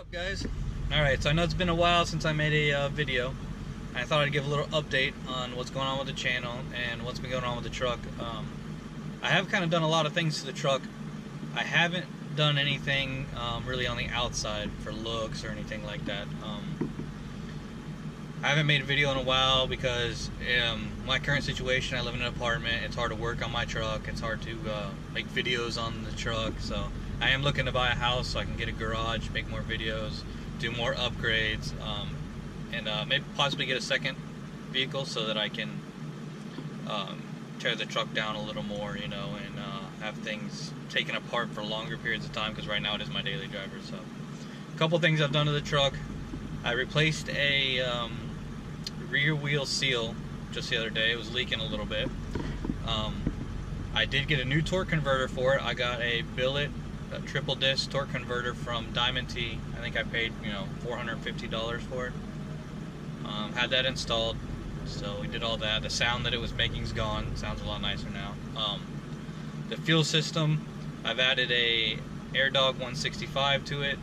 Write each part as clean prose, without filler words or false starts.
up, guys? Alright, so I know it's been a while since I made a video. I thought I'd give a little update on what's going on with the channel and what's been going on with the truck. I have kind of done a lot of things to the truck. I haven't done anything really on the outside for looks or anything like that. I haven't made a video in a while because my current situation, I live in an apartment. It's hard to work on my truck. It's hard to make videos on the truck. So I am looking to buy a house so I can get a garage, make more videos, do more upgrades, and maybe possibly get a second vehicle so that I can tear the truck down a little more, you know, and have things taken apart for longer periods of time, because right now it is my daily driver. So a couple things I've done to the truck. I replaced a rear wheel seal just the other day. It was leaking a little bit. I did get a new torque converter for it. I got a billet, a triple disc torque converter from Diamond T. I think I paid, you know, $450 for it. Had that installed, so we did all that. The sound that it was making is gone. It sounds a lot nicer now. The fuel system, I've added a AirDog 165 to it.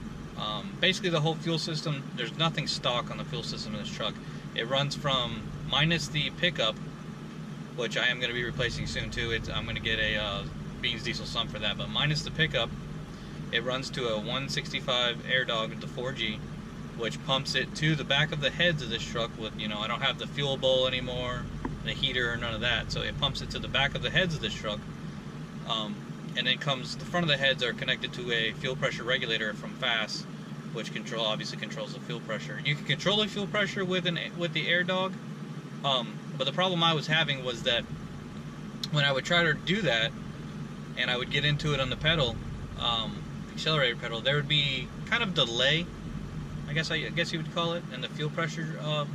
Basically the whole fuel system, there's nothing stock on the fuel system in this truck. It runs from, minus the pickup, which I am going to be replacing soon too. I'm going to get a Beans diesel sump for that, but minus the pickup, it runs to a 165 AirDog with the 4G, which pumps it to the back of the heads of this truck with, you know, I don't have the fuel bowl anymore, the heater, or none of that, so it pumps it to the back of the heads of this truck. And then the front of the heads are connected to a fuel pressure regulator from FASS, which obviously controls the fuel pressure. You can control the fuel pressure with the AirDog, but the problem I was having was that when I would try to do that, and I would get into it on the pedal, accelerator pedal, there would be kind of delay, I guess you would call it, and the fuel pressure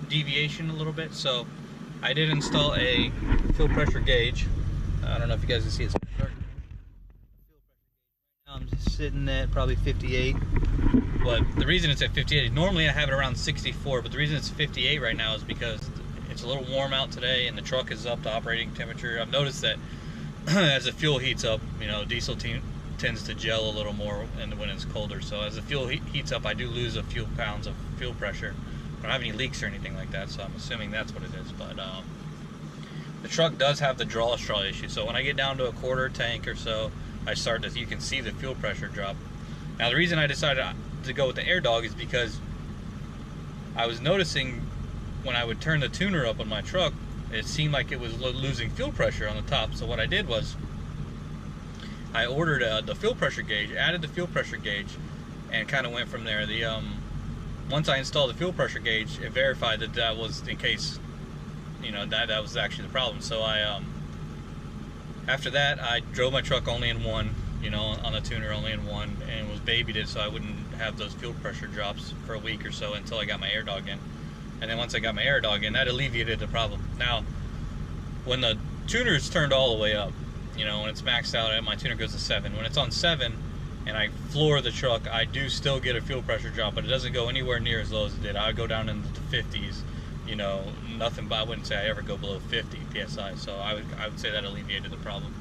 deviation a little bit. So I did install a fuel pressure gauge. I don't know if you guys can see it. I'm just sitting at probably 58, but the reason it's at 58, normally I have it around 64, but the reason it's 58 right now is because it's a little warm out today and the truck is up to operating temperature. I've noticed that as the fuel heats up, you know, diesel tends to gel a little more when it's colder. So as the fuel heats up, I do lose a few pounds of fuel pressure. I don't have any leaks or anything like that, so I'm assuming that's what it is. But the truck does have the draw straw issue, so when I get down to a quarter tank or so, you can see the fuel pressure drop. Now the reason I decided to go with the AirDog is because I was noticing when I would turn the tuner up on my truck, it seemed like it was losing fuel pressure on the top. So what I did was I ordered the fuel pressure gauge, added the fuel pressure gauge, and kind of went from there. Once I installed the fuel pressure gauge, it verified that was in case, you know, that was actually the problem. So after that, I drove my truck only in one, you know, on the tuner only in one, and was babied it so I wouldn't have those fuel pressure drops for a week or so until I got my AirDog in. And then once I got my AirDog in, that alleviated the problem. Now, when the tuner is turned all the way up, you know, when it's maxed out, my tuner goes to 7. When it's on 7 and I floor the truck, I do still get a fuel pressure drop, but it doesn't go anywhere near as low as it did. I would go down into the 50s, you know, nothing, but I wouldn't say I ever go below 50 psi, so I would say that alleviated the problem.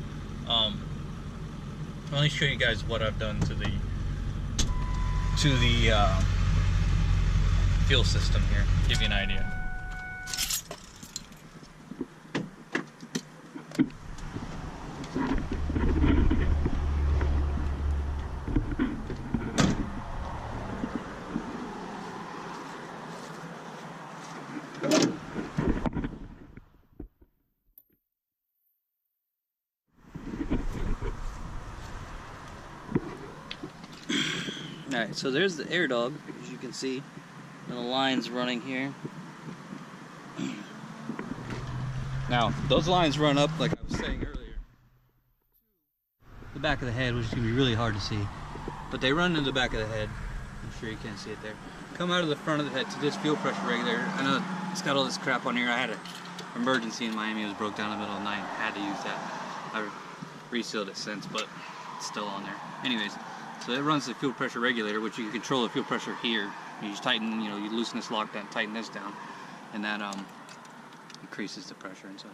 Let me show you guys what I've done to the fuel system here, give you an idea. Alright, so there's the AirDog, as you can see, and the lines running here. Now, those lines run up, like I was saying earlier, the back of the head, which is going to be really hard to see, but they run into the back of the head. I'm sure you can't see it there. Come out of the front of the head to this fuel pressure regulator. I know it's got all this crap on here. I had an emergency in Miami. It was broke down in the middle of the night. I had to use that. I've resealed it since, but it's still on there. Anyways, so it runs the fuel pressure regulator, which you can control the fuel pressure here. You just tighten, you know, you loosen this lock down, tighten this down, and that increases the pressure and such.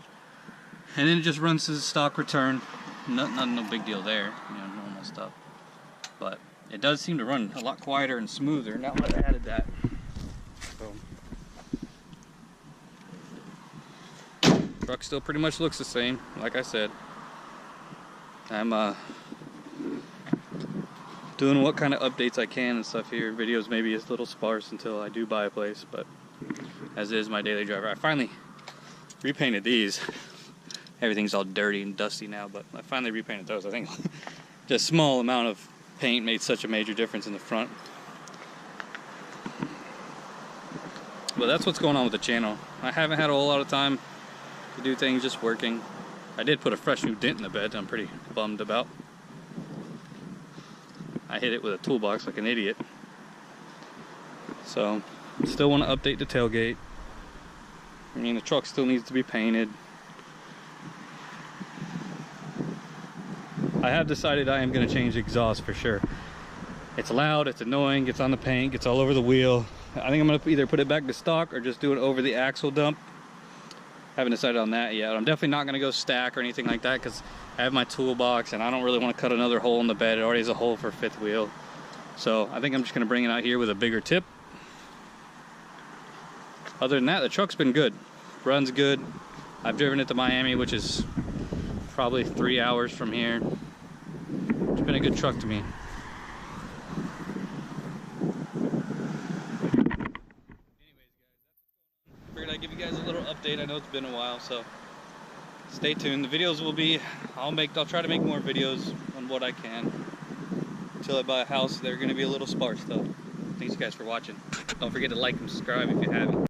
And then it just runs to the stock return. No big deal there, you know, normal stuff. But it does seem to run a lot quieter and smoother now that I added that. So, truck still pretty much looks the same, like I said. I'm doing what kind of updates I can and stuff here. Videos maybe is a little sparse until I do buy a place, but as is my daily driver. I finally repainted these. Everything's all dirty and dusty now, but I finally repainted those. I think just a small amount of paint made such a major difference in the front. But that's what's going on with the channel. I haven't had a whole lot of time to do things, just working. I did put a fresh new dent in the bed that I'm pretty bummed about. I hit it with a toolbox like an idiot. So, still want to update the tailgate. I mean, the truck still needs to be painted. I have decided I am going to change the exhaust for sure. It's loud, it's annoying, gets on the paint, gets all over the wheel. I think I'm going to either put it back to stock or just do it over the axle dump. Haven't decided on that yet. I'm definitely not going to go stack or anything like that because I have my toolbox and I don't really want to cut another hole in the bed. It already has a hole for fifth wheel. So I think I'm just going to bring it out here with a bigger tip. Other than that, the truck's been good. Runs good. I've driven it to Miami, which is probably 3 hours from here. It's been a good truck to me. Figured I'd give you guys a little update. I know it's been a while, so stay tuned. The videos will be, I'll try to make more videos on what I can until I buy a house. They're going to be a little sparse though. Thanks you guys for watching. Don't forget to like and subscribe if you haven't.